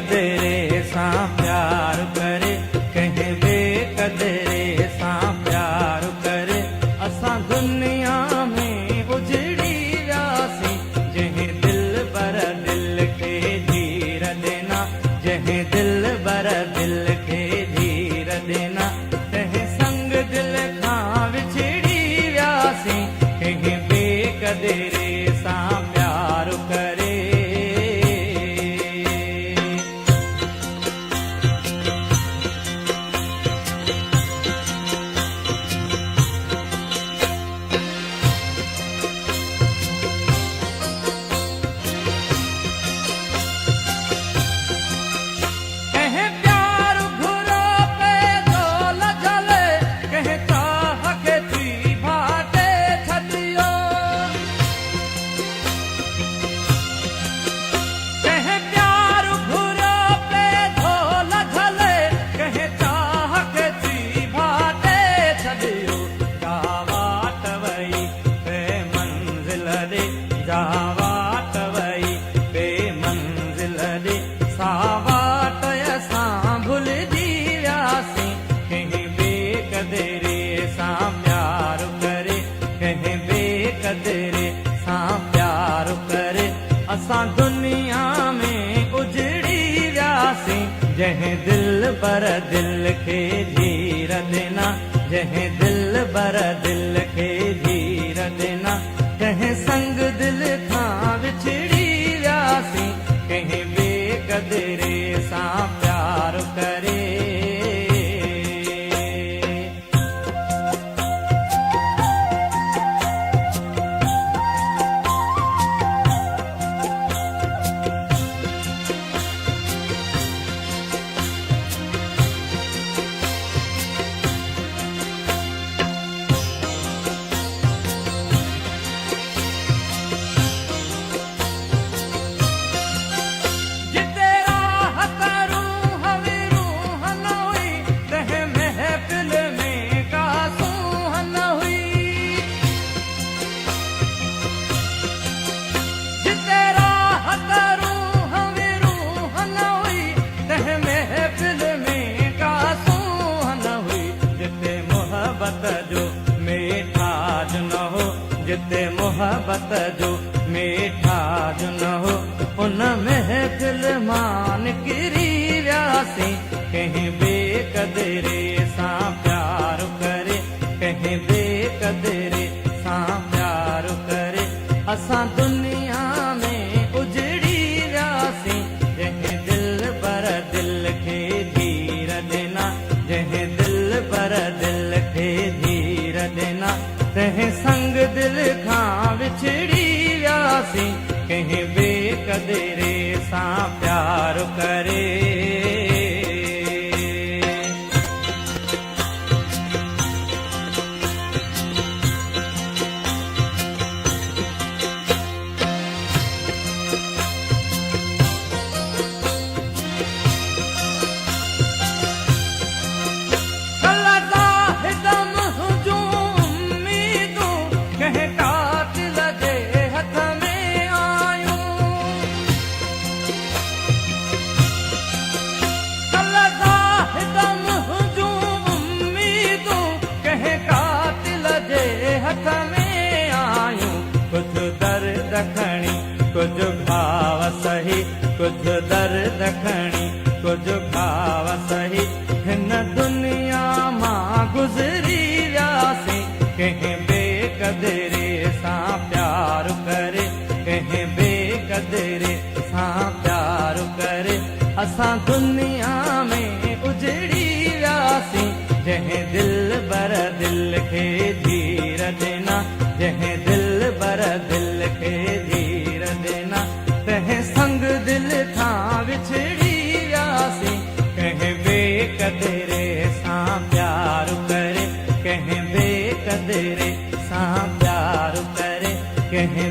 बेकदरे सां प्यार करे, कंहिं बेकदरे सां प्यार करे। असां दुनिया में उजड़ी वियासीं, जंहिं दिल बर दिल खे धीर ॾिना, जंहिं दिल बर दिल खे धीर ॾिना। तंहिं संग दिल खां विछड़ी वियासीं, कंहिं बेकदरे सां प्यार करे। वाट वई बेमंज़िल ॾे, सा वाट असां भुलिजी वियासीं, कंहिं बेकदरे सां प्यार करे, कंहिं बेकदरे सां प्यार करे। असां दुनिया में उजड़ी वियासीं, जंहिं दिल बर दिल खे धीर ॾिना, जंहिं दिल बर दिल खे धीर ॾिना। कंहिं संग दिल खां विछड़ी वियासीं, कंहिं बेकदरे सां प्यार करे। जिते मोहब्बत जो मेठाज न हो, उन महफिल मां निकिरी वियासीं, कंहिं बेकदरे सां प्यार करे, कंहिं बेकदरे सां प्यार करे। असां दुनिया में उजड़ी वियासीं, जंहिं दिल बर दिल खे धीर ॾिना, जंहिं दिल बर दिल खे धीर ॾिना। तंहिं संग दिल खां विछड़ी वियासीं, कंहिं बेकदरे सां प्यार करे। कुछ भाव सही, कुछ दर्द खणी, कुछ भाव सही। हिन दुनिया मां गुज़री वियासीं, कंहिं बेकदरे सां प्यार करे, कंहिं बेकदरे सां प्यार करे। असां दुनिया में उजड़ी वियासीं, जंहिं दिल बर दिल खे धीर ॾिना, जंहिं दिल बर दिल खे धीर ॾिना। तंहिं संग दिल खां विछड़ी वियासीं, कंहिं बेकदरे सां प्यार करे, कंहिं बेकदरे सां प्यार करे, कंहिं